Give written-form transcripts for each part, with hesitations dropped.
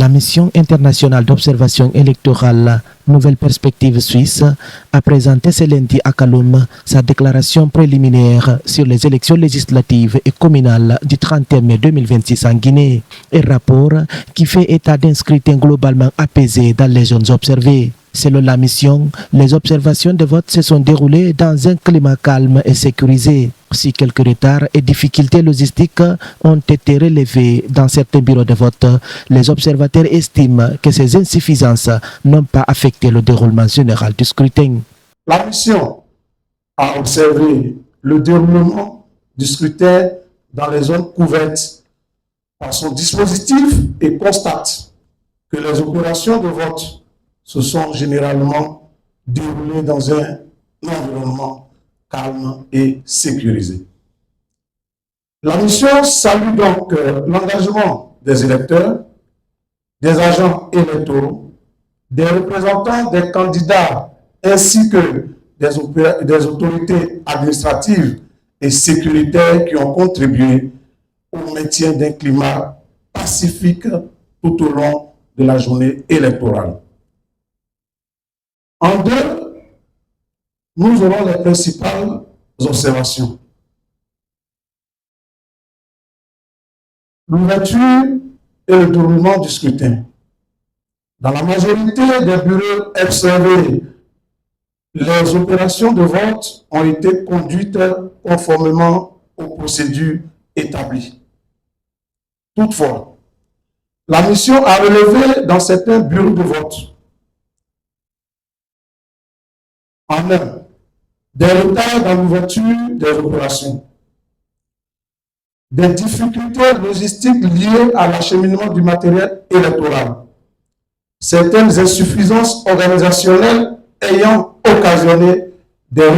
La mission internationale d'observation électorale Nouvelle Perspective Suisse a présenté ce lundi à Kaloum sa déclaration préliminaire sur les élections législatives et communales du 31 mai 2026 en Guinée, un rapport qui fait état d'un scrutin globalement apaisé dans les zones observées. Selon la mission, les observations de vote se sont déroulées dans un climat calme et sécurisé. Si quelques retards et difficultés logistiques ont été relevés dans certains bureaux de vote, les observateurs estiment que ces insuffisances n'ont pas affecté le déroulement général du scrutin. La mission a observé le déroulement du scrutin dans les zones couvertes par son dispositif et constate que les opérations de vote se sont généralement déroulées dans un environnement calme et sécurisé. La mission salue donc l'engagement des électeurs, des agents électoraux, des représentants des candidats ainsi que des autorités administratives et sécuritaires qui ont contribué au maintien d'un climat pacifique tout au long de la journée électorale. En deux, nous aurons les principales observations. L'ouverture et le déroulement du scrutin. Dans la majorité des bureaux observés, les opérations de vote ont été conduites conformément aux procédures établies. Toutefois, la mission a relevé dans certains bureaux de vote en un, des retards dans l'ouverture des opérations, des difficultés logistiques liées à l'acheminement du matériel électoral, certaines insuffisances organisationnelles ayant occasionné des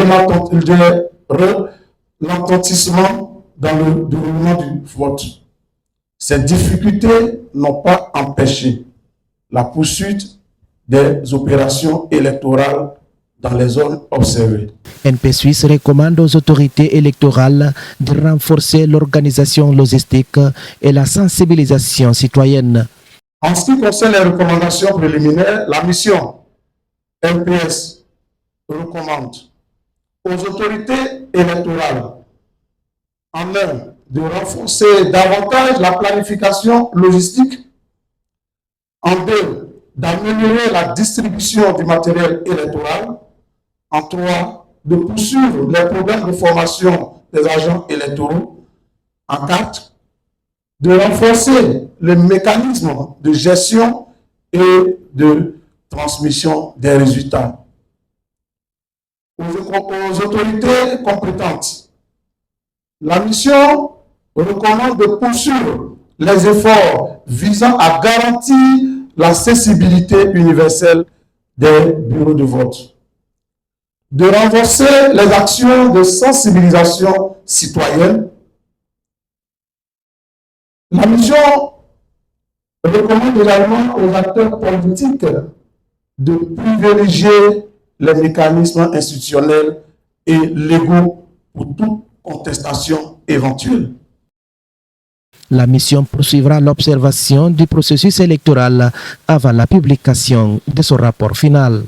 ralentissements dans le déroulement du vote. Ces difficultés n'ont pas empêché la poursuite des opérations électorales dans les zones observées. NP Suisse recommande aux autorités électorales de renforcer l'organisation logistique et la sensibilisation citoyenne. En ce qui concerne les recommandations préliminaires, la mission NPS recommande aux autorités électorales en un de renforcer davantage la planification logistique, en deux d'améliorer la distribution du matériel électoral, en trois de poursuivre les programmes de formation des agents électoraux, en quatre de renforcer les mécanismes de gestion et de transmission des résultats. Aux autorités compétentes, la mission recommande de poursuivre les efforts visant à garantir l'accessibilité universelle des bureaux de vote, de renforcer les actions de sensibilisation citoyenne. La mission recommande également aux acteurs politiques de privilégier les mécanismes institutionnels et légaux pour toute contestation éventuelle. La mission poursuivra l'observation du processus électoral avant la publication de son rapport final.